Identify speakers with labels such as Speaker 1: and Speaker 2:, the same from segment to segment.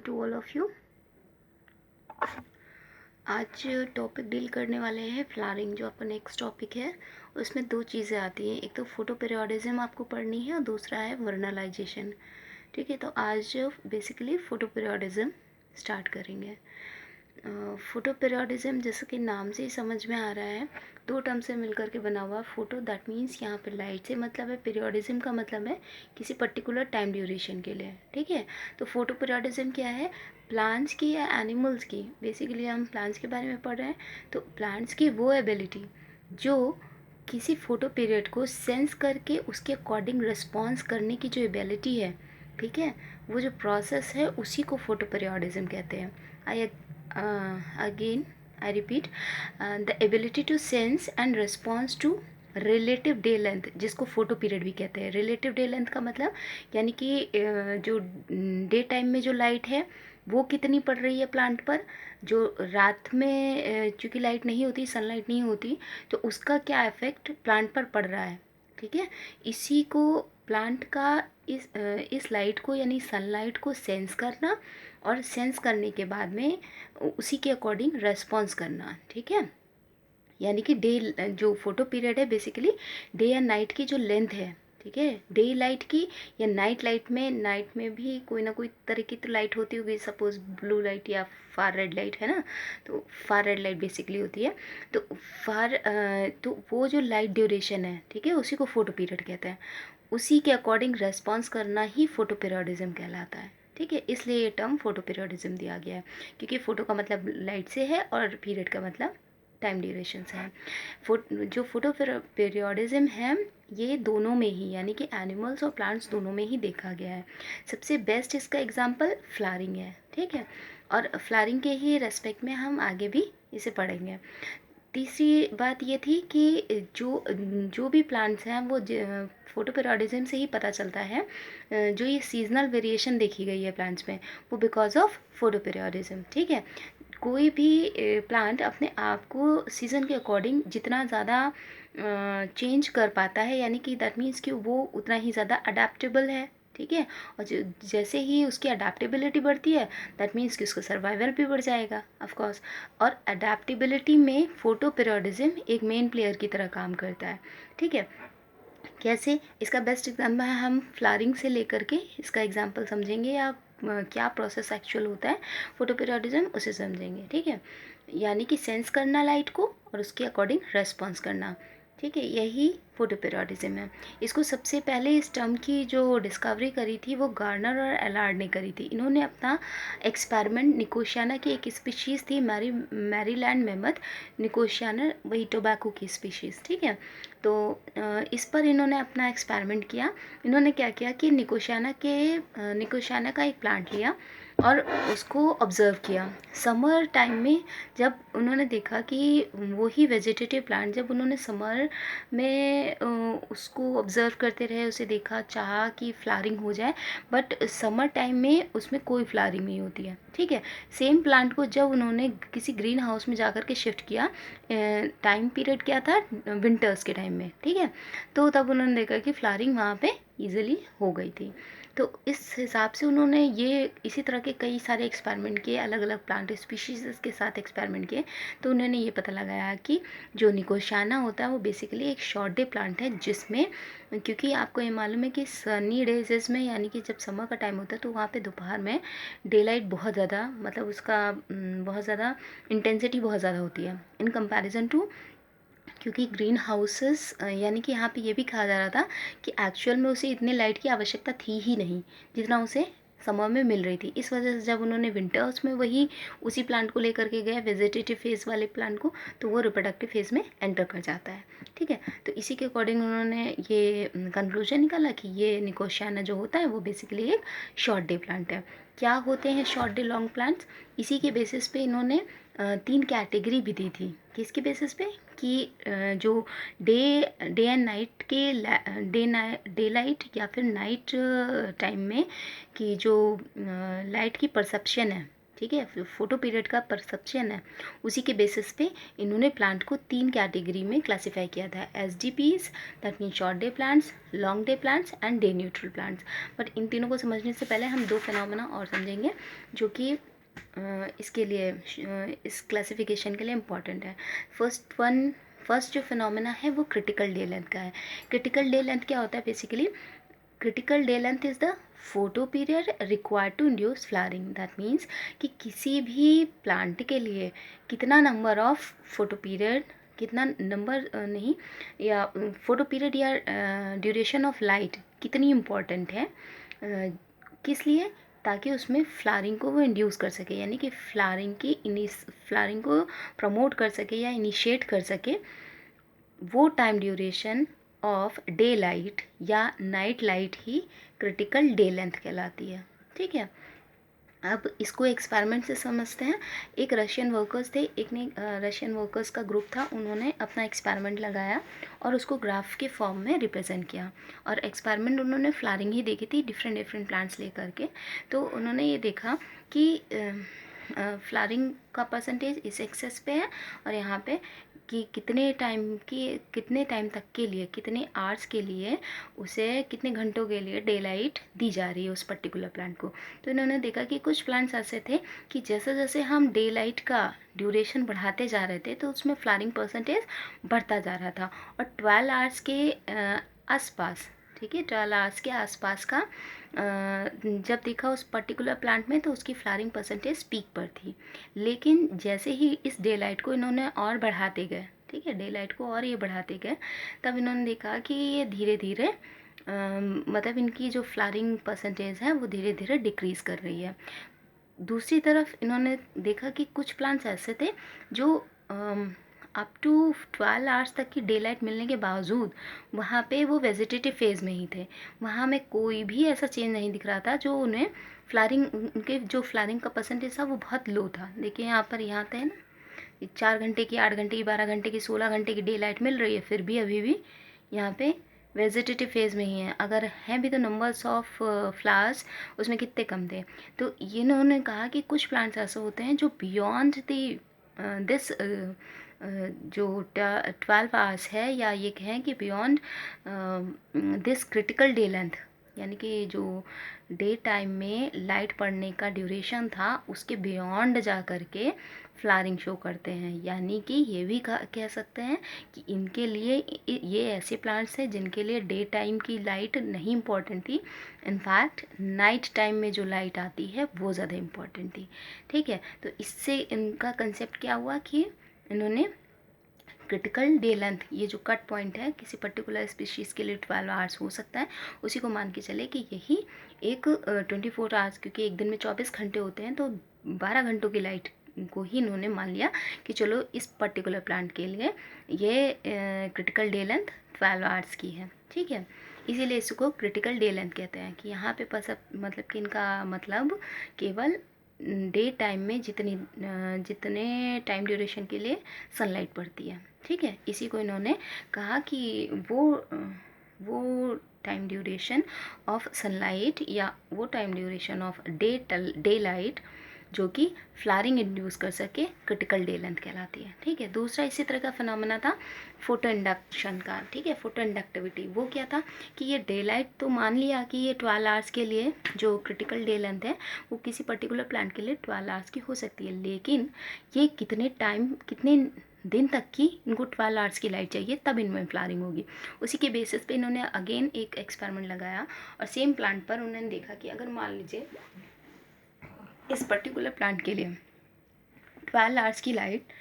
Speaker 1: To all of you. आज topic deal करने वाले हैं फ्लावरिंग, जो आपका नेक्स्ट टॉपिक है। उसमें दो चीज़ें आती हैं, एक तो फोटो पीरियोडिज्म आपको पढ़नी है और दूसरा है वर्नलाइजेशन। ठीक है, तो आज बेसिकली फोटो पीरियोडिज्म स्टार्ट करेंगे। फोटो पीरियोडिज्म जैसे कि नाम से ही समझ में आ रहा है, दो टर्म से मिलकर के बना हुआ। फोटो दैट मीन्स यहाँ पे लाइट से मतलब है, पीरियोडिज्म का मतलब है किसी पर्टिकुलर टाइम ड्यूरेशन के लिए। ठीक है, तो फोटो पीरियोडिज्म क्या है? प्लांट्स की या एनिमल्स की, बेसिकली हम प्लांट्स के बारे में पढ़ रहे हैं, तो प्लांट्स की वो एबिलिटी जो किसी फोटो पीरियड को सेंस करके उसके अकॉर्डिंग रिस्पॉन्स करने की जो एबिलिटी है, ठीक है, वो जो प्रोसेस है उसी को फोटो पीरियोडिज्म कहते हैं। I again I repeat, the ability to sense and response to relative day length, जिसको फोटो पीरियड भी कहते हैं। रिलेटिव डे लेंथ का मतलब यानी कि जो डे टाइम में जो लाइट है वो कितनी पड़ रही है प्लांट पर, जो रात में चूँकि लाइट नहीं होती, सनलाइट नहीं होती, तो उसका क्या इफ़ेक्ट प्लांट पर पड़ रहा है। ठीक है, इसी को प्लांट का इस लाइट को यानी सनलाइट को सेंस करना और सेंस करने के बाद में उसी के अकॉर्डिंग रेस्पॉन्स करना। ठीक है, यानी कि डे जो फोटो पीरियड है बेसिकली डे एंड नाइट की जो लेंथ है, ठीक है, डे लाइट की या नाइट में भी कोई ना कोई तरह की तो लाइट होती होगी, सपोज ब्लू लाइट या फार रेड लाइट है ना, तो फार रेड लाइट बेसिकली होती है। तो तो वो जो लाइट ड्यूरेशन है, ठीक है, उसी को फोटो पीरियड कहते हैं। उसी के अकॉर्डिंग रेस्पॉन्स करना ही फोटो पीरियोडिज्म कहलाता है। ठीक है, इसलिए ये टर्म फोटो पीरियोडिज्म दिया गया है, क्योंकि फ़ोटो का मतलब लाइट से है और पीरियड का मतलब टाइम ड्यूरेशन से है। जो फोटो पीरियोडिज्म है ये दोनों में ही, यानी कि एनिमल्स और प्लांट्स दोनों में ही देखा गया है। सबसे बेस्ट इसका एग्जांपल फ्लावरिंग है। ठीक है, और फ्लावरिंग के ही रेस्पेक्ट में हम आगे भी इसे पढ़ेंगे। तीसरी बात ये थी कि जो भी प्लांट्स हैं वो फोटो पीरियोडिज्म से ही पता चलता है। जो ये सीजनल वेरिएशन देखी गई है प्लांट्स में, वो बिकॉज ऑफ फोटो पीरियोडिज्म। ठीक है, कोई भी प्लांट अपने आप को सीज़न के अकॉर्डिंग जितना ज़्यादा चेंज कर पाता है, यानी कि दैट मीन्स कि वो उतना ही ज़्यादा अडेप्टेबल है। ठीक है, और जैसे ही उसकी अडेप्टेबिलिटी बढ़ती है, दैट मीन्स कि उसका सर्वाइवल भी बढ़ जाएगा ऑफ कोर्स। और अडेप्टेबिलिटी में फोटो पीरियोडिज्म एक मेन प्लेयर की तरह काम करता है। ठीक है, कैसे? इसका बेस्ट एग्जाम्पल है, हम फ्लावरिंग से लेकर के इसका एग्जाम्पल समझेंगे, या क्या प्रोसेस एक्चुअल होता है फोटो पीरियोडिज्म उसे समझेंगे। ठीक है, यानी कि सेंस करना लाइट को और उसके अकॉर्डिंग रेस्पॉन्स करना। ठीक है, यही फोटो पीरियोडिज्म है। इसको सबसे पहले इस टर्म की जो डिस्कवरी करी थी वो गार्नर और एलार्ड ने करी थी। इन्होंने अपना एक्सपेरिमेंट निकोशियाना की एक स्पीशीज़ थी मैरीलैंड मेमथ निकोशियाना, वही टोबैको की स्पीशीज़। ठीक है, तो इस पर इन्होंने अपना एक्सपेरिमेंट किया। इन्होंने क्या किया कि निकोशियाना का एक प्लांट लिया और उसको ऑब्ज़र्व किया समर टाइम में। जब उन्होंने देखा कि वही वेजिटेटिव प्लांट, जब उन्होंने समर में उसको ऑब्ज़र्व करते रहे, उसे देखा, चाहा कि फ्लावरिंग हो जाए, बट समर टाइम में उसमें कोई फ्लावरिंग नहीं होती है। ठीक है, सेम प्लांट को जब उन्होंने किसी ग्रीन हाउस में जाकर के शिफ्ट किया, टाइम पीरियड क्या था? विंटर्स के टाइम में। ठीक है, तो तब उन्होंने देखा कि फ्लावरिंग वहाँ पे ईजिली हो गई थी। तो इस हिसाब से उन्होंने ये इसी तरह के कई सारे एक्सपेरिमेंट किए, अलग अलग प्लांट स्पीशीज़ के साथ एक्सपेरिमेंट किए। तो उन्होंने ये पता लगाया कि जो निकोशियाना होता है वो बेसिकली एक शॉर्ट डे प्लांट है, जिसमें, क्योंकि आपको ये मालूम है कि सनी डेज में, यानी कि जब समर का टाइम होता है तो वहाँ पे दोपहर में डे लाइट बहुत ज़्यादा, मतलब उसका बहुत ज़्यादा इंटेंसिटी बहुत ज़्यादा होती है इन कंपैरिजन टू, क्योंकि ग्रीन हाउसेस, यानी कि यहाँ पे ये भी कहा जा रहा था कि एक्चुअल में उसे इतने लाइट की आवश्यकता थी ही नहीं जितना उसे समर में मिल रही थी। इस वजह से जब उन्होंने विंटर्स में वही उसी प्लांट को लेकर के गए, वेजिटेटिव फेज़ वाले प्लांट को, तो वो रिप्रोडक्टिव फेज़ में एंटर कर जाता है। ठीक है, तो इसी के अकॉर्डिंग उन्होंने ये कंक्लूजन निकाला कि ये निकोशियाना जो होता है वो बेसिकली एक शॉर्ट डे प्लांट है। क्या होते हैं शॉर्ट डे लॉन्ग प्लांट्स? इसी के बेसिस पे इन्होंने 3 कैटेगरी भी दी थी। किसके बेसिस पे? कि जो डे डे एंड नाइट के डे लाइट या फिर नाइट टाइम में कि जो लाइट की परसेप्शन है, ठीक है, फोटो पीरियड का परसेप्शन है, उसी के बेसिस पे इन्होंने प्लांट को 3 कैटेगरी में क्लासिफाई किया था, SDPs, that mean short day plants, long day plants and day neutral plants. But in तीनों को समझने से पहले हम 2 फिनोमेना और समझेंगे जो कि इसके लिए इस क्लासिफिकेशन के लिए इम्पॉर्टेंट है। फर्स्ट जो फिनोमेना है वो क्रिटिकल डे लेंथ का है। क्रिटिकल डे लेंथ क्या होता है basically? Critical day length is the photo period required to induce flowering. ड्यूस मीन्स कि किसी भी प्लांट के लिए कितना नंबर ऑफ फोटो पीरियड, कितना नंबर नहीं, या फोटो पीरियड या ड्यूरेशन ऑफ लाइट कितनी इम्पॉर्टेंट है, किस लिए? ताकि उसमें फ्लावरिंग को वो इंड्यूस कर सके, यानी कि फ्लावरिंग को प्रमोट कर सके या इनिशिएट कर सके। वो time duration of day light या नाइट लाइट ही क्रिटिकल डे लेंथ कहलाती है। ठीक है, अब इसको एक्सपेरिमेंट से समझते हैं। एक रशियन वर्कर्स थे, रशियन वर्कर्स का ग्रुप था, उन्होंने अपना एक्सपेरिमेंट लगाया और उसको ग्राफ के फॉर्म में रिप्रेजेंट किया। और एक्सपेरिमेंट उन्होंने फ्लावरिंग ही देखी थी डिफरेंट प्लांट्स लेकर के। तो उन्होंने ये देखा कि फ्लावरिंग का परसेंटेज इस एक्सेस पे है और यहाँ पे कि कितने टाइम तक के लिए, कितने आवर्स के लिए, उसे कितने घंटों के लिए डे लाइट दी जा रही है उस पर्टिकुलर प्लांट को। तो इन्होंने देखा कि कुछ प्लांट्स ऐसे थे कि जैसे जैसे हम डे लाइट का ड्यूरेशन बढ़ाते जा रहे थे तो उसमें फ्लावरिंग परसेंटेज बढ़ता जा रहा था। और 12 आवर्स के आसपास, ठीक है, 12 आवर्स के आसपास का जब देखा उस पर्टिकुलर प्लांट में तो उसकी फ्लावरिंग परसेंटेज पीक पर थी। लेकिन जैसे ही इस डे लाइट को इन्होंने और बढ़ाते गए, ठीक है, डे लाइट को और ये बढ़ाते गए, तब इन्होंने देखा कि ये धीरे धीरे मतलब इनकी जो फ्लावरिंग परसेंटेज है वो धीरे धीरे डिक्रीज़ कर रही है। दूसरी तरफ इन्होंने देखा कि कुछ प्लांट्स ऐसे थे जो अप टू 12 आवर्स तक की डे लाइट मिलने के बावजूद वहाँ पे वो वेजिटेटिव फेज़ में ही थे। वहाँ में कोई भी ऐसा चेंज नहीं दिख रहा था जो उन्हें उनके जो फ्लावरिंग का परसेंटेज था वो बहुत लो था। देखिए यहाँ पर यहाँ पे है ना, 4 घंटे की, 8 घंटे की, 12 घंटे की, 16 घंटे की डे लाइट मिल रही है, फिर भी अभी भी यहाँ पे वेजिटेटिव फेज़ में ही है। अगर हैं भी तो नंबर्स ऑफ फ्लावर्स उसमें कितने कम थे। तो इन्होंने कहा कि कुछ प्लांट्स ऐसे होते हैं जो बियॉन्ड दी दिस जो 12 आवर्स है, या ये कहें कि beyond this critical day length, यानी कि जो डे टाइम में लाइट पड़ने का ड्यूरेशन था उसके बियॉन्ड जा कर के फ्लावरिंग शो करते हैं। यानी कि ये भी कह सकते हैं कि इनके लिए ये ऐसे प्लांट्स हैं जिनके लिए डे टाइम की लाइट नहीं इम्पॉर्टेंट थी, इनफैक्ट नाइट टाइम में जो लाइट आती है वो ज़्यादा इम्पॉर्टेंट थी। ठीक है, तो इससे इनका कंसेप्ट क्या हुआ कि इन्होंने क्रिटिकल डे लेंथ, ये जो कट पॉइंट है किसी पर्टिकुलर स्पीशीज़ के लिए 12 आवर्स हो सकता है, उसी को मान के चले कि यही एक 24 आवर्स, क्योंकि एक दिन में 24 घंटे होते हैं तो 12 घंटों की लाइट को ही इन्होंने मान लिया कि चलो इस पर्टिकुलर प्लांट के लिए ये क्रिटिकल डे लेंथ 12 आवर्स की है। ठीक है, इसीलिए इसको क्रिटिकल डे लेंथ कहते हैं कि यहाँ पे मतलब कि इनका मतलब केवल डे टाइम में जितने टाइम ड्यूरेशन के लिए सनलाइट पड़ती है। ठीक है, इसी को इन्होंने कहा कि वो टाइम ड्यूरेशन ऑफ सनलाइट या वो time duration of day light जो कि फ्लावरिंग इंड्यूस कर सके क्रिटिकल डे लेंथ कहलाती है। ठीक है, दूसरा इसी तरह का फिनोमेना था फोटो इंडक्शन का। ठीक है, फोटो इंडक्टिविटी वो क्या था कि ये डे लाइट तो मान लिया कि ये 12 आवर्स के लिए जो क्रिटिकल डे लेंथ है वो किसी पर्टिकुलर प्लांट के लिए 12 आवर्स की हो सकती है, लेकिन ये कितने दिन तक की इनको 12 आवर्स की लाइट चाहिए तब इनमें फ्लावरिंग होगी। उसी के बेसिस पे इन्होंने अगेन एक एक्सपेरिमेंट लगाया और सेम प्लांट पर उन्होंने देखा कि अगर मान लीजिए इस पर्टिकुलर प्लांट के लिए 12 आवर्स की लाइट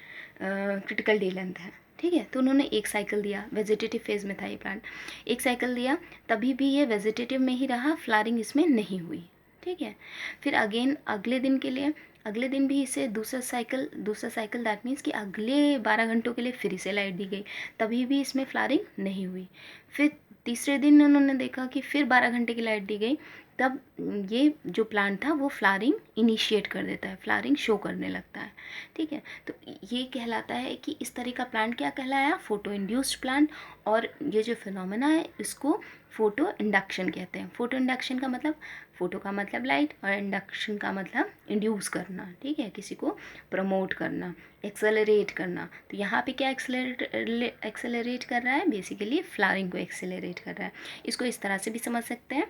Speaker 1: क्रिटिकल डे लेंथ है। ठीक है, तो उन्होंने एक साइकिल दिया, वेजिटेटिव फेज़ में था ये प्लांट, एक साइकिल दिया, तभी भी ये वेजिटेटिव में ही रहा, फ्लावरिंग इसमें नहीं हुई। ठीक है, फिर अगेन अगले दिन भी इसे दूसरा साइकिल दैट मीन्स कि अगले 12 घंटों के लिए फिर इसे लाइट दी गई, तभी भी इसमें फ्लावरिंग नहीं हुई। फिर तीसरे दिन उन्होंने देखा कि फिर 12 घंटे की लाइट दी गई, तब ये जो प्लांट था वो फ्लावरिंग इनिशिएट कर देता है, फ्लावरिंग शो करने लगता है। ठीक है, तो ये कहलाता है कि इस तरह का प्लांट क्या कहलाया, फोटो इंड्यूस्ड प्लांट। और ये जो फिनोमेना है इसको फोटो इंडक्शन कहते हैं। फोटो इंडक्शन का मतलब, फोटो का मतलब लाइट और इंडक्शन का मतलब इंड्यूस करना। ठीक है, किसी को प्रमोट करना, एक्सेलरेट करना। तो यहाँ पे क्या एक्सेलरेट कर रहा है, बेसिकली फ्लावरिंग को एक्सेलरेट कर रहा है। इसको इस तरह से भी समझ सकते हैं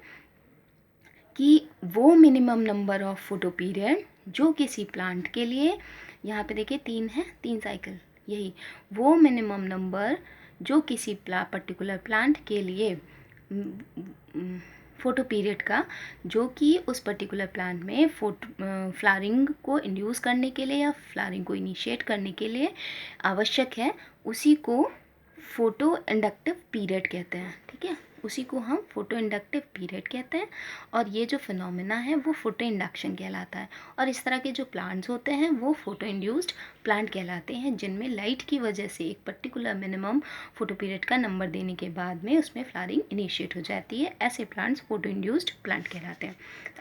Speaker 1: कि वो minimum number of photo period जो किसी प्लांट के लिए, यहाँ पे देखिए 3 है, 3 साइकिल, यही वो मिनिमम नंबर जो किसी पर्टिकुलर प्लांट के लिए फोटो पीरियड का, जो कि उस पर्टिकुलर प्लांट में फ्लावरिंग को इंड्यूस करने के लिए या फ्लावरिंग को इनिशिएट करने के लिए आवश्यक है, उसी को फोटो इंडक्टिव पीरियड कहते हैं। ठीक है, उसी को हम फोटो इंडक्टिव पीरियड कहते हैं। और ये जो फिनोमेना है वो फोटो इंडक्शन कहलाता है। और इस तरह के जो प्लांट्स होते हैं वो फोटो इंड्यूस्ड प्लांट कहलाते हैं, जिनमें लाइट की वजह से एक पर्टिकुलर मिनिमम फोटो पीरियड का नंबर देने के बाद में उसमें फ्लावरिंग इनिशिएट हो जाती है। ऐसे प्लांट्स फोटो इंड्यूस्ड प्लांट कहलाते हैं।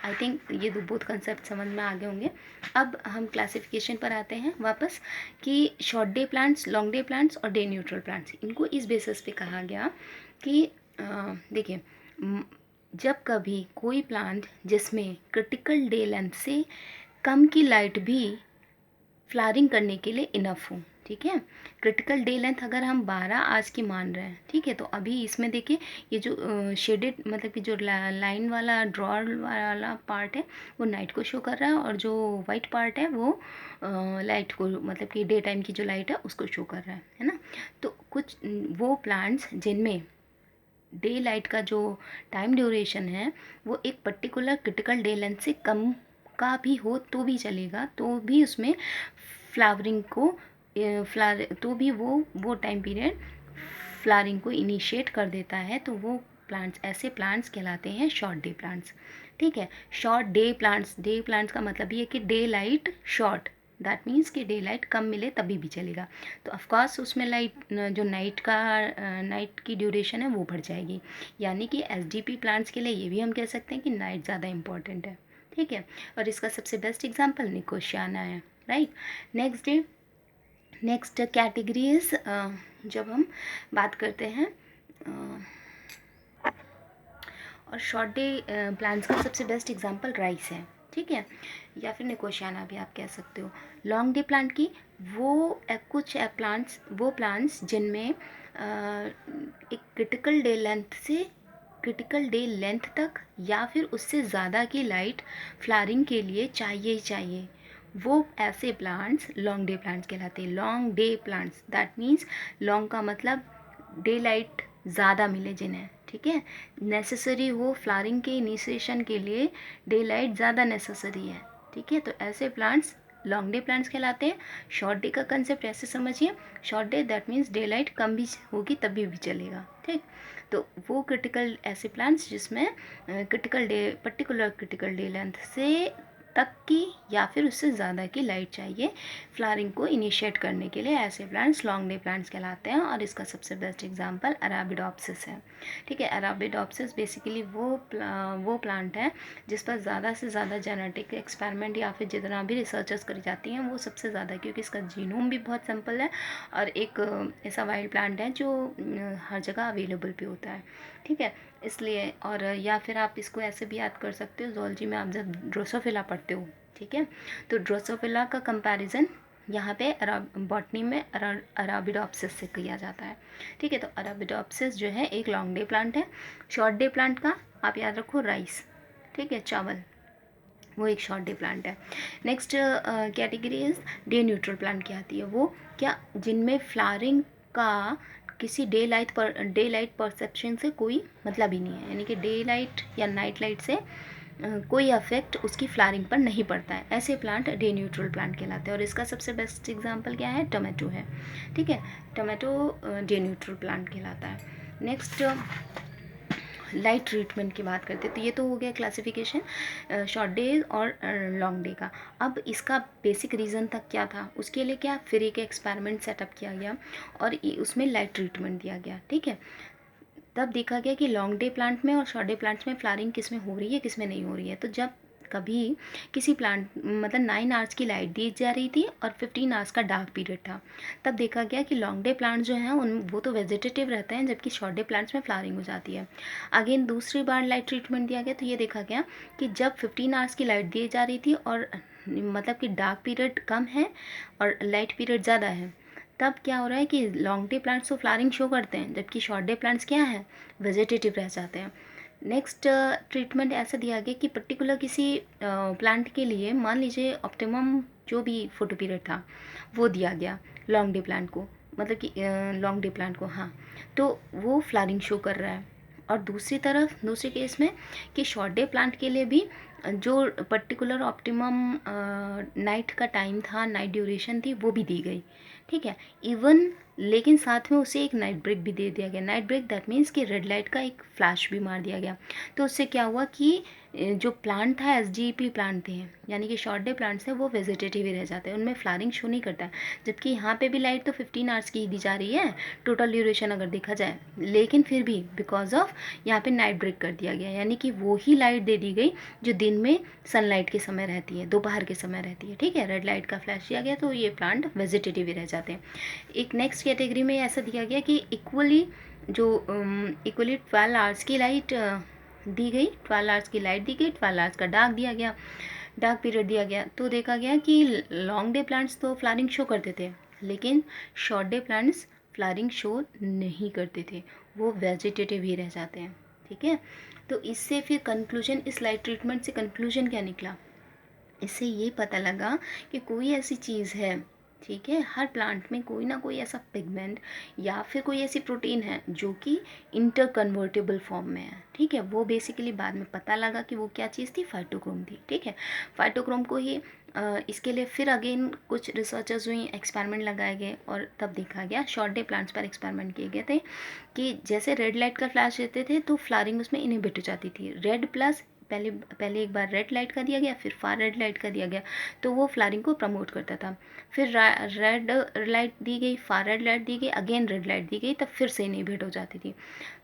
Speaker 1: आई थिंक ये बोथ कंसेप्ट समझ में आ गए होंगे। अब हम क्लासिफिकेशन पर आते हैं वापस, कि short day plants, long day plants और डे न्यूट्रल प्लांट्स। इनको इस बेसिस पे कहा गया कि देखिए, जब कभी कोई प्लांट जिसमें क्रिटिकल डे लेंथ से कम की लाइट भी फ्लावरिंग करने के लिए इनफ हो। ठीक है, क्रिटिकल डे लेंथ अगर हम 12 आज की मान रहे हैं, ठीक है, तो अभी इसमें देखिए ये जो शेडेड मतलब कि जो लाइन वाला ड्रॉर वाला पार्ट है वो नाइट को शो कर रहा है, और जो वाइट पार्ट है वो लाइट को, मतलब कि डे टाइम की जो लाइट है उसको शो कर रहा है ना। तो कुछ वो प्लांट्स जिनमें डे लाइट का जो टाइम ड्यूरेशन है वो एक पर्टिकुलर क्रिटिकल डे लेंथ से कम का भी हो तो भी चलेगा, तो भी उसमें फ्लावरिंग को तो भी वो टाइम पीरियड फ्लावरिंग को इनिशिएट कर देता है, तो वो प्लांट्स, ऐसे प्लांट्स कहलाते हैं शॉर्ट डे प्लांट्स। ठीक है, शॉर्ट डे प्लांट्स का मतलब ये है कि day light short, that means कि डे लाइट कम मिले तभी भी चलेगा। तो ऑफकोर्स उसमें लाइट जो नाइट की ड्यूरेशन है वो बढ़ जाएगी। यानी कि एसडीपी प्लांट्स के लिए ये भी हम कह सकते हैं कि नाइट ज़्यादा इंपॉर्टेंट है। ठीक है, और इसका सबसे बेस्ट एग्जांपल निकोशियाना है, राइट। नेक्स्ट कैटेगरी इज, जब हम बात करते हैं और शॉर्ट डे प्लांट्स का सबसे बेस्ट एग्जांपल राइस है। ठीक है, या फिर निकोशियाना भी आप कह सकते हो। लॉन्ग डे प्लांट की कुछ प्लांट्स जिनमें एक क्रिटिकल डे लेंथ तक या फिर उससे ज़्यादा की लाइट फ्लावरिंग के लिए चाहिए ही चाहिए, वो ऐसे प्लांट्स लॉन्ग डे प्लांट्स कहलाते हैं। Long day plants, that means long का मतलब डे लाइट ज़्यादा मिले जिन्हें। ठीक है, नेसेसरी हो फ्लावरिंग के इनिशिएशन के लिए डे लाइट ज़्यादा नेसेसरी है। ठीक है, तो ऐसे प्लांट्स लॉन्ग डे प्लांट्स कहलाते हैं। शॉर्ट डे का कंसेप्ट ऐसे समझिए, short day that means day light कम भी होगी तभी भी चलेगा। ठीक, तो वो ऐसे प्लांट्स जिसमें पर्टिकुलर क्रिटिकल डे लेंथ से तक की या फिर उससे ज़्यादा की लाइट चाहिए फ्लावरिंग को इनिशिएट करने के लिए, ऐसे प्लांट्स लॉन्ग डे प्लांट्स कहलाते हैं। और इसका सबसे बेस्ट एग्जांपल अराबिडोप्सिस है। ठीक है, अराबिडोप्सिस बेसिकली वो प्लांट है जिस पर ज़्यादा से ज़्यादा जेनेटिक एक्सपेरिमेंट या फिर जितना भी रिसर्चेस करी जाती हैं वो सबसे ज़्यादा, क्योंकि इसका जीनोम भी बहुत सिंपल है और एक ऐसा वाइल्ड प्लांट है जो हर जगह अवेलेबल भी होता है। ठीक है, इसलिए, और या फिर आप इसको ऐसे भी याद कर सकते हो, ज़ूलॉजी में आप जब ड्रोसोफिला पढ़ते हो, ठीक है, तो ड्रोसोफिला का कंपैरिजन यहाँ पे बॉटनी में अराबिडोप्सिस से किया जाता है। ठीक है, तो अराबिडोप्सिस जो है एक लॉन्ग डे प्लांट है। शॉर्ट डे प्लांट का आप याद रखो राइस, ठीक है, चावल, वो एक शॉर्ट डे प्लांट है। Next category is day neutral plant की आती है। वो क्या, जिनमें फ्लावरिंग का किसी डे लाइट परसेप्शन से कोई मतलब ही नहीं है, यानी कि डे लाइट या नाइट लाइट से कोई अफेक्ट उसकी फ्लावरिंग पर नहीं पड़ता है, ऐसे प्लांट डे न्यूट्रल प्लांट कहलाते हैं। और इसका सबसे बेस्ट एग्जांपल क्या है, टोमेटो है। ठीक है, टोमेटो डे न्यूट्रल प्लांट कहलाता है। नेक्स्ट लाइट ट्रीटमेंट की बात करते हैं, तो ये तो हो गया क्लासिफिकेशन शॉर्ट डे और लॉन्ग डे का। अब इसका बेसिक रीज़न तक क्या था, उसके लिए क्या फिर एक एक्सपेरिमेंट सेटअप किया गया और उसमें लाइट ट्रीटमेंट दिया गया। ठीक है, तब देखा गया कि लॉन्ग डे प्लांट में और शॉर्ट डे प्लांट्स में फ्लावरिंग किस में हो रही है, किस में नहीं हो रही है। तो जब कभी किसी प्लांट मतलब 9 आवर्स की लाइट दी जा रही थी और 15 आवर्स का डार्क पीरियड था, तब देखा गया कि लॉन्ग डे प्लांट जो हैं उन वो तो वेजिटेटिव रहते हैं, जबकि शॉर्ट डे प्लांट्स में फ्लावरिंग हो जाती है। अगेन दूसरी बार लाइट ट्रीटमेंट दिया गया तो ये देखा गया कि जब 15 आवर्स की लाइट दी जा रही थी और मतलब कि डार्क पीरियड कम है और लाइट पीरियड ज़्यादा है, तब क्या हो रहा है कि लॉन्ग डे प्लांट्स तो फ्लावरिंग शो करते हैं, जबकि शॉर्ट डे प्लांट्स क्या हैं, वेजिटेटिव रह जाते हैं। नेक्स्ट ट्रीटमेंट ऐसा दिया गया कि पर्टिकुलर किसी प्लांट के लिए मान लीजिए ऑप्टिमम जो भी फोटो पीरियड था वो दिया गया लॉन्ग डे प्लांट को, मतलब कि लॉन्ग डे प्लांट को, हाँ, तो वो फ्लावरिंग शो कर रहा है। और दूसरी तरफ दूसरे केस में कि शॉर्ट डे प्लांट के लिए भी जो पर्टिकुलर ऑप्टिमम नाइट का टाइम था, नाइट ड्यूरेशन थी, वो भी दी गई, ठीक है। इवन लेकिन साथ में उसे एक नाइट ब्रेक भी दे दिया गया। नाइट ब्रेक दैट मीन्स कि रेड लाइट का एक फ्लैश भी मार दिया गया। तो उससे क्या हुआ कि जो प्लांट था एसजीपी प्लांट थे, यानी कि शॉर्ट डे प्लांट्स हैं, वो वेजिटेटिव ही रह जाते हैं, उनमें फ्लावरिंग शो नहीं करता है। जबकि यहाँ पे भी लाइट तो 15 आवर्स की ही दी जा रही है टोटल ड्यूरेशन अगर देखा जाए, लेकिन फिर भी बिकॉज ऑफ यहाँ पे नाइट ब्रेक कर दिया गया, यानी कि वो ही लाइट दे दी गई जो दिन में सनलाइट के समय रहती है, दोपहर के समय रहती है, ठीक है। रेड लाइट का फ्लैश दिया गया तो ये प्लांट वेजिटेटिव ही रह जाते हैं। एक नेक्स्ट कैटेगरी में ऐसा दिया गया कि इक्वली 12 आवर्स की लाइट दी गई, 12 आवर्स की लाइट दी गई, 12 आवर्स का डार्क दिया गया, डार्क पीरियड दिया गया। तो देखा गया कि लॉन्ग डे प्लांट्स तो फ्लावरिंग शो करते थे, लेकिन short day plants flowering show नहीं करते थे, वो वेजिटेटिव ही रह जाते हैं, ठीक है। तो इससे फिर कंक्लूजन, इस लाइट ट्रीटमेंट से कंक्लूजन क्या निकला, इससे ये पता लगा कि कोई ऐसी चीज़ है, ठीक है, हर प्लांट में कोई ना कोई ऐसा पिगमेंट या फिर कोई ऐसी प्रोटीन है जो कि इंटर कन्वर्टेबल फॉर्म में है, ठीक है। वो बेसिकली बाद में पता लगा कि वो क्या चीज़ थी, फाइटोक्रोम थी, ठीक है। फाइटोक्रोम को ही इसके लिए फिर अगेन कुछ रिसर्चर्स हुई, एक्सपेरिमेंट लगाए गए और तब देखा गया, शॉर्ट डे प्लांट्स पर एक्सपेरिमेंट किए गए थे कि जैसे रेड लाइट का फ्लैश देते थे तो फ्लावरिंग उसमें इनहिबिट हो जाती थी। रेड प्लस पहले एक बार रेड लाइट का दिया गया, फिर फार रेड लाइट का दिया गया, तो वो फ्लावरिंग को प्रमोट करता था। फिर रेड लाइट दी गई, फार रेड लाइट दी गई, अगेन रेड लाइट दी गई, तब फिर से इनहिबिट हो जाती थी।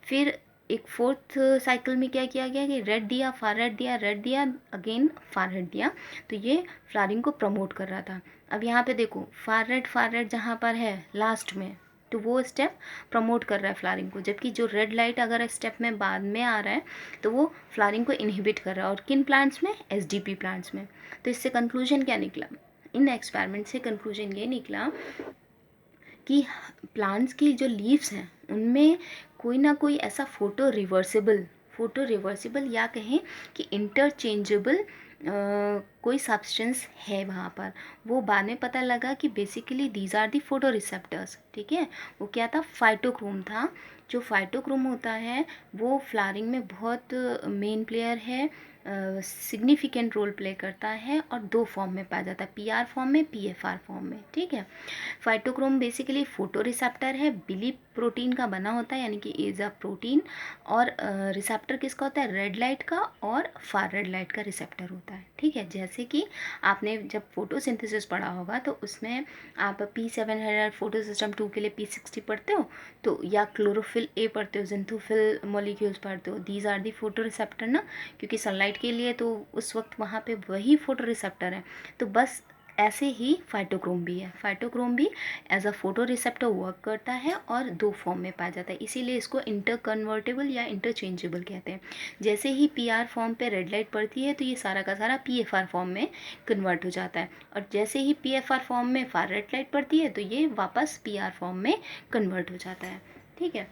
Speaker 1: फिर एक फोर्थ साइकिल में क्या किया गया कि रेड दिया, फार रेड दिया, रेड दिया, अगेन फार रेड दिया, तो ये फ्लावरिंग को प्रमोट कर रहा था। अब यहाँ पे देखो फार रेड जहाँ पर है लास्ट में, तो वो स्टेप प्रमोट कर रहा है फ्लावरिंग को, जबकि जो रेड लाइट अगर स्टेप में बाद में आ रहा है तो वो फ्लावरिंग को इनहिबिट कर रहा है। और किन प्लांट्स में, एसडीपी प्लांट्स में। तो इससे कंक्लूजन क्या निकला, इन एक्सपेरिमेंट से कंक्लूजन ये निकला कि प्लांट्स की जो लीव्स हैं उनमें कोई ना कोई ऐसा फोटो रिवर्सिबल या कहें कि इंटरचेंजेबल कोई सब्सटेंस है वहाँ पर। वो बाद में पता लगा कि basically these are the photo receptors, ठीक है। वो क्या था, फाइटोक्रोम था। जो फाइटोक्रोम होता है वो फ्लावरिंग में बहुत मेन प्लेयर है, सिग्निफिकेंट रोल प्ले करता है, और दो फॉर्म में पाया जाता है, पीआर फॉर्म में, पीएफआर फॉर्म में, ठीक है। फाइटोक्रोम बेसिकली फोटो रिसेप्टर है, बिलीप प्रोटीन का बना होता है, यानी कि इज अ प्रोटीन। और रिसेप्टर किसका होता है, रेड लाइट का और फार रेड लाइट का रिसेप्टर होता है, ठीक है। जैसे कि आपने जब फोटोसिंथेसिस पढ़ा होगा तो उसमें आप P700 फोटो सिस्टम 2 के लिए P60 पढ़ते हो, तो या क्लोरोफिल ए पढ़ते हो, जिंथोफिल मॉलिक्यूल्स पढ़ते हो, these are the photo receptor ना, क्योंकि सनलाइट के लिए तो उस वक्त वहाँ पे वही फोटो रिसेप्टर है। तो बस ऐसे ही फाइटोक्रोम भी है, फाइटोक्रोम भी as a photo receptor work करता है और दो फॉर्म में पाया जाता है, इसीलिए इसको इंटर कन्वर्टेबल या इंटरचेंजेबल कहते हैं। जैसे ही पीआर फॉर्म पे रेड लाइट पड़ती है तो ये सारा का सारा पीएफआर फॉर्म में कन्वर्ट हो जाता है, और जैसे ही पीएफआर फॉर्म में फार रेड लाइट पड़ती है तो ये वापस पीआर फॉर्म में कन्वर्ट हो जाता है, ठीक है।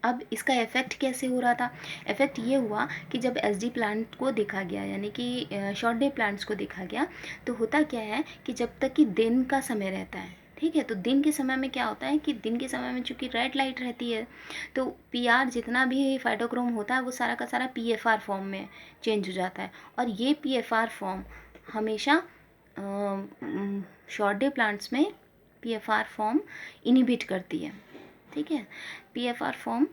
Speaker 1: अब इसका इफ़ेक्ट कैसे हो रहा था, इफ़ेक्ट ये हुआ कि जब एसडी प्लांट को देखा गया, यानी कि शॉर्ट डे प्लांट्स को देखा गया, तो होता क्या है कि जब तक कि दिन का समय रहता है, ठीक है, तो दिन के समय में क्या होता है कि दिन के समय में चूंकि रेड लाइट रहती है तो पीआर जितना भी फाइटोक्रोम होता है वो सारा का सारा पीएफआर फॉर्म में चेंज हो जाता है, और ये पीएफआर फॉर्म हमेशा शॉर्ट डे प्लांट्स में पीएफआर फॉर्म इनहिबिट करती है, ठीक है। पीएफआर फॉर्म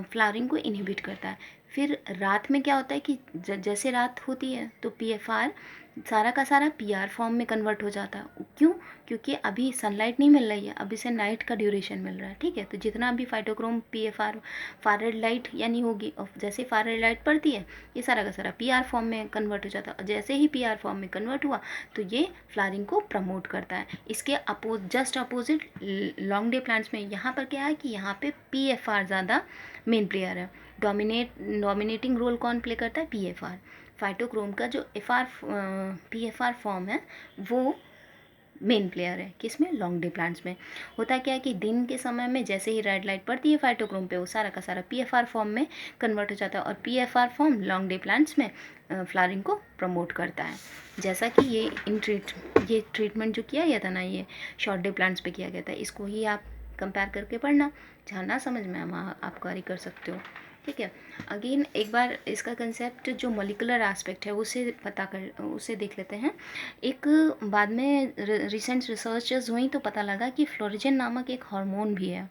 Speaker 1: फ्लावरिंग को इनहिबिट करता है। फिर रात में क्या होता है कि जैसे रात होती है तो पीएफआर सारा का सारा पीआर फॉर्म में कन्वर्ट हो जाता है। क्यों? क्योंकि अभी सनलाइट नहीं मिल रही है, अभी से नाइट का ड्यूरेशन मिल रहा है। ठीक है, तो जितना भी phytochrome PFR far red light यानी होगी, और जैसे फार रेड लाइट पड़ती है ये सारा का सारा पीआर फॉर्म में कन्वर्ट हो जाता है। और जैसे ही पीआर फॉर्म में कन्वर्ट हुआ तो ये फ्लावरिंग को प्रमोट करता है। इसके just opposite long day plants में यहाँ पर क्या है कि यहाँ पे पीएफआर ज़्यादा मेन प्लेयर है। डोमिनेटिंग रोल कौन प्ले करता है? पीएफआर। फाइटोक्रोम का जो पीएफआर फॉर्म है वो मेन प्लेयर है किसमें? लॉन्ग डे प्लांट्स में। होता क्या है कि दिन के समय में जैसे ही रेड लाइट पड़ती है फाइटोक्रोम पे वो सारा का सारा पीएफआर फॉर्म में कन्वर्ट हो जाता है, और PFR form long day plants में फ्लावरिंग को प्रमोट करता है। जैसा कि ये ट्रीटमेंट जो किया गया था ना, ये शॉर्ट डे प्लांट्स पे किया गया था, इसको ही आप कंपेयर करके पढ़ना, जहाँ ना समझ में आप क्वेरी कर सकते हो। ठीक है, अगेन एक बार इसका कंसेप्ट जो मोलिकुलर एस्पेक्ट है उसे देख लेते हैं। एक बाद में रिसेंट रिसर्चेस हुई तो पता लगा कि फ्लोरिजन नामक एक हार्मोन भी है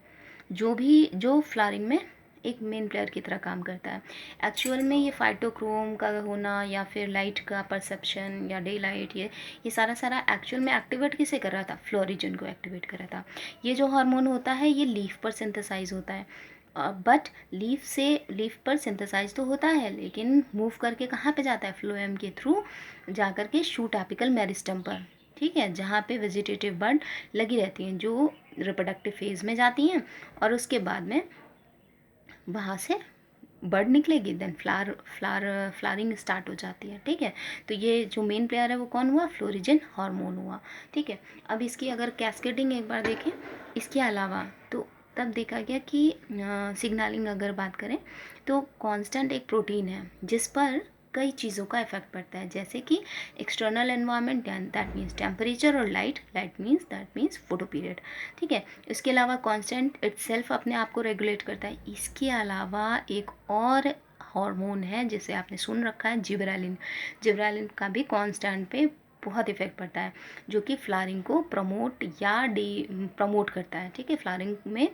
Speaker 1: जो फ्लावरिंग में एक मेन प्लेयर की तरह काम करता है। एक्चुअल में ये फाइटोक्रोम का होना या फिर लाइट का परसेप्शन या डे लाइट, ये सारा एक्चुअल में एक्टिवेट किसे कर रहा था? फ्लोरिजन को एक्टिवेट कर रहा था। ये जो हार्मोन होता है ये लीफ पर सिंथेसाइज होता है, बट लीफ पर सिंथेसाइज तो होता है लेकिन मूव करके कहाँ पे जाता है? फ्लोएम के थ्रू जा करके शूट एपिकल मेरिस्टम पर। ठीक है, जहाँ पे वेजिटेटिव बड लगी रहती हैं जो रिप्रोडक्टिव फेज में जाती हैं, और उसके बाद में वहाँ से बर्ड निकलेगी, देन फ्लावरिंग स्टार्ट हो जाती है। ठीक है, तो ये जो मेन प्लेयर है वो कौन हुआ? फ्लोरिजन हार्मोन हुआ। ठीक है, अब इसकी अगर कैस्केडिंग एक बार देखें इसके अलावा, तो तब देखा गया कि सिग्नलिंग अगर बात करें तो कांस्टेंट एक प्रोटीन है जिस पर कई चीज़ों का इफेक्ट पड़ता है, जैसे कि external environment, that means temperature, और light that means photo period. ठीक है, इसके अलावा कांस्टेंट इटसेल्फ अपने आप को रेगुलेट करता है। इसके अलावा एक और हार्मोन है जिसे आपने सुन रखा है, जिबरेलिन। जिबरेलिन का भी कांस्टेंट पे बहुत इफेक्ट पड़ता है, जो कि फ्लावरिंग को प्रमोट करता है। ठीक है, फ्लावरिंग में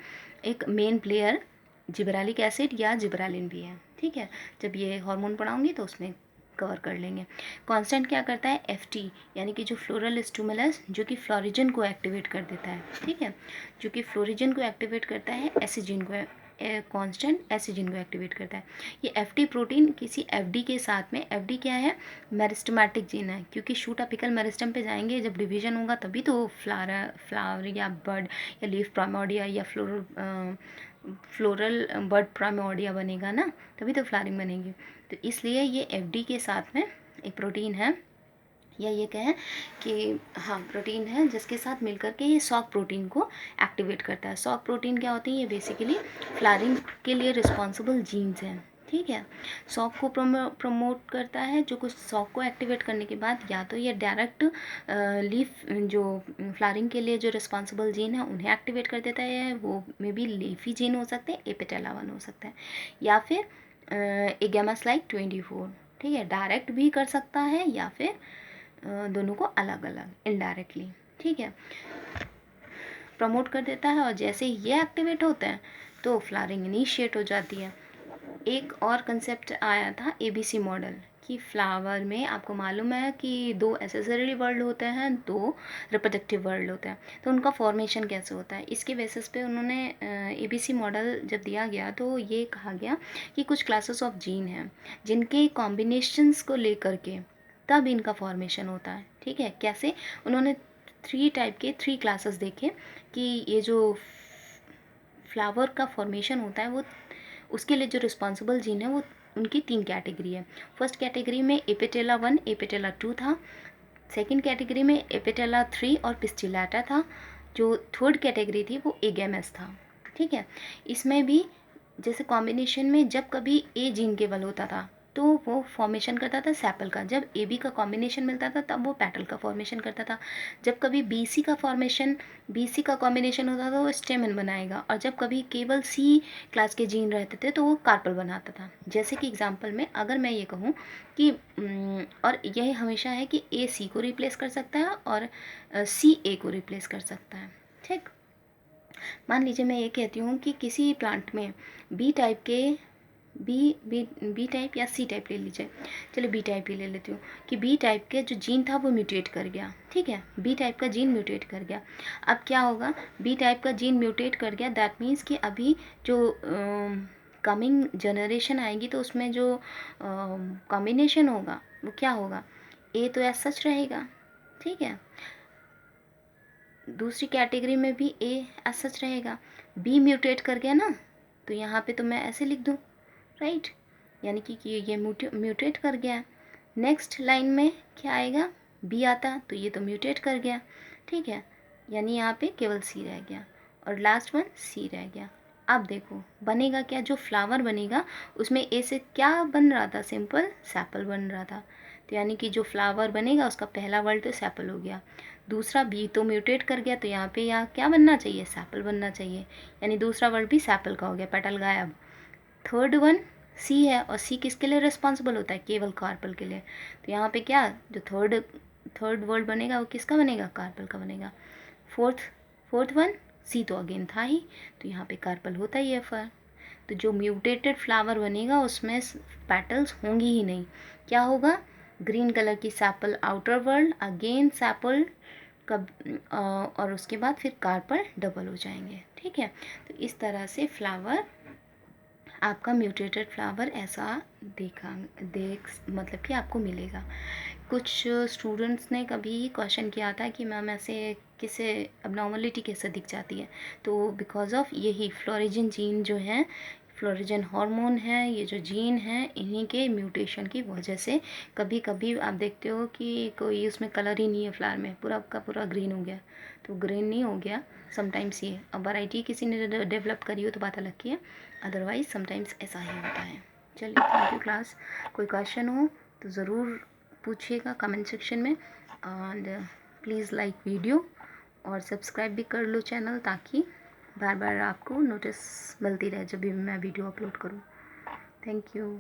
Speaker 1: एक मेन प्लेयर जिबरेलिक एसिड या जिबरेलिन भी है। ठीक है, जब ये हार्मोन पढ़ाऊंगी तो उसमें कवर कर लेंगे। कांस्टेंट क्या करता है? एफटी, यानी कि जो फ्लोरल स्टिमुलस जो कि फ्लोरिजन को एक्टिवेट कर देता है। ठीक है, जो कि फ्लोरिजन को एक्टिवेट करता है, एसिजिन को कांस्टेंट एसिजिन को एक्टिवेट करता है। ये एफटी प्रोटीन किसी एफडी के साथ में, एफडी क्या है? मेरिस्टमैटिक जीन है, क्योंकि शूट अपिकल मेरिस्टम पे जाएंगे जब डिवीजन होगा तभी तो फ्लावर या बर्ड या लीफ प्राइमोर्डिया या फ्लोरल बर्ड प्राइमोर्डिया बनेगा ना, तभी तो फ्लावरिंग बनेगी। तो इसलिए ये एफडी के साथ में एक प्रोटीन है, या ये कहें कि हाँ प्रोटीन है जिसके साथ मिलकर के ये सॉक प्रोटीन को एक्टिवेट करता है। सॉक प्रोटीन क्या होती है? ये बेसिकली फ्लावरिंग के लिए रिस्पॉन्सिबल जीन्स हैं। ठीक है, सॉक को प्रमोट करता है, जो कुछ सॉक को एक्टिवेट करने के बाद या तो ये डायरेक्ट लीफ जो फ्लावरिंग के लिए जो रिस्पॉन्सिबल जीन है उन्हें एक्टिवेट कर देता है, वो मे बी लीफी जीन हो सकते हैं, एपिटेला 1 हो सकता है, या फिर एगेमस लाइक 24। ठीक है, डायरेक्ट भी कर सकता है या फिर दोनों को अलग अलग इनडायरेक्टली। ठीक है, प्रमोट कर देता है, और जैसे ये एक्टिवेट होते हैं तो फ्लावरिंग इनिशिएट हो जाती है। एक और कंसेप्ट आया था एबीसी मॉडल, कि फ्लावर में आपको मालूम है कि 2 एसेसरी वर्ल्ड होते हैं, 2 रिप्रोडक्टिव वर्ल्ड होते हैं, तो उनका फॉर्मेशन कैसे होता है, इसके बेसिस पे उन्होंने एबीसी मॉडल जब दिया गया तो ये कहा गया कि कुछ क्लासेस ऑफ जीन हैं जिनके कॉम्बिनेशंस को लेकर के तब इनका फॉर्मेशन होता है। ठीक है, कैसे? उन्होंने 3 क्लासेस देखे कि ये जो फ्लावर का फॉर्मेशन होता है वो उसके लिए जो रिस्पॉन्सिबल जीन है वो उनकी 3 कैटेगरी है। फर्स्ट कैटेगरी में एपिटेला 1 एपिटेला 2 था, सेकंड कैटेगरी में एपिटेला 3 और पिस्टिलाटा था, जो थर्ड कैटेगरी थी वो एगेमस था। ठीक है, इसमें भी जैसे कॉम्बिनेशन में जब कभी ए जीन केवल होता था तो वो फॉर्मेशन करता था सेपल का, जब ए बी का कॉम्बिनेशन मिलता था तब वो पेटल का फॉर्मेशन करता था, जब कभी बी सी का कॉम्बिनेशन होता था वो स्टेमन बनाएगा, और जब कभी केवल सी क्लास के जीन रहते थे तो वो कार्पल बनाता था। जैसे कि एग्जांपल में अगर मैं ये कहूँ कि और यह हमेशा है कि ए सी को रिप्लेस कर सकता है और सी ए को रिप्लेस कर सकता है। ठीक, मान लीजिए मैं ये कहती हूँ कि किसी प्लांट में बी टाइप के बी टाइप या सी टाइप ले लीजिए। चलिए बी टाइप ही ले लेती हूँ कि बी टाइप के जो जीन था वो म्यूटेट कर गया। ठीक है, बी टाइप का जीन म्यूटेट कर गया। अब क्या होगा, बी टाइप का जीन म्यूटेट कर गया, दैट मीन्स कि अभी जो कमिंग जनरेशन आएगी तो उसमें जो कॉम्बिनेशन होगा वो क्या होगा, ए तो ऐसा सच रहेगा। ठीक है, दूसरी कैटेगरी में भी ए एज सच रहेगा। बी म्यूटेट कर गया ना, तो यहाँ पे तो मैं ऐसे लिख दूँ, राइट, यानी कि ये म्यूटेट कर गया। नेक्स्ट लाइन में क्या आएगा, बी आता तो ये तो म्यूटेट कर गया। ठीक है, यानी यहाँ पे केवल सी रह गया और लास्ट वन सी रह गया। अब देखो बनेगा क्या, जो फ्लावर बनेगा उसमें ए से क्या बन रहा था, सिंपल सैपल बन रहा था। तो यानी कि जो फ्लावर बनेगा उसका पहला वर्ड तो सैपल हो गया, दूसरा बी तो म्यूटेट कर गया, तो यहाँ पे यहाँ क्या बनना चाहिए, सैपल बनना चाहिए, यानी दूसरा वर्ड भी सैपल का हो गया, पेटल गायब। थर्ड वन सी है और सी किसके लिए रिस्पॉन्सिबल होता है, केवल कार्पल के लिए। तो यहाँ पे क्या, जो थर्ड वर्ड बनेगा वो किसका बनेगा, कार्पल का बनेगा। फोर्थ वन सी तो अगेन था ही, तो यहाँ पे कार्पल होता ही है फर। तो जो म्यूटेटेड फ्लावर बनेगा उसमें पेटल्स होंगी ही नहीं, क्या होगा, ग्रीन कलर की sepal outer world, again sepal कब और उसके बाद फिर कार्पल डबल हो जाएंगे। ठीक है, तो इस तरह से फ्लावर, आपका म्यूटेटेड फ्लावर ऐसा देख मतलब कि आपको मिलेगा। कुछ स्टूडेंट्स ने कभी क्वेश्चन किया था कि मैम ऐसे किसे अबनॉर्मलिटी कैसे दिख जाती है, तो बिकॉज ऑफ यही फ्लोरिजन जीन जो है, फ्लोरिजन हार्मोन है, ये जो जीन है इन्हीं के म्यूटेशन की वजह से कभी कभी आप देखते हो कि कोई उसमें कलर ही नहीं है, फ्लावर में पूरा का पूरा ग्रीन हो गया, तो ग्रीन नहीं हो गया समटाइम्स, ये अब वैरायटी किसी ने डेवलप करी हो तो बात अलग की है, अदरवाइज समटाइम्स ऐसा ही होता है। चलिए थैंक यू क्लास, कोई क्वेश्चन हो तो ज़रूर पूछिएगा कमेंट सेक्शन में, एंड प्लीज़ लाइक वीडियो और सब्सक्राइब भी कर लो चैनल, ताकि बार बार आपको नोटिस मिलती रहे जब भी मैं वीडियो अपलोड करूँ। Thank you.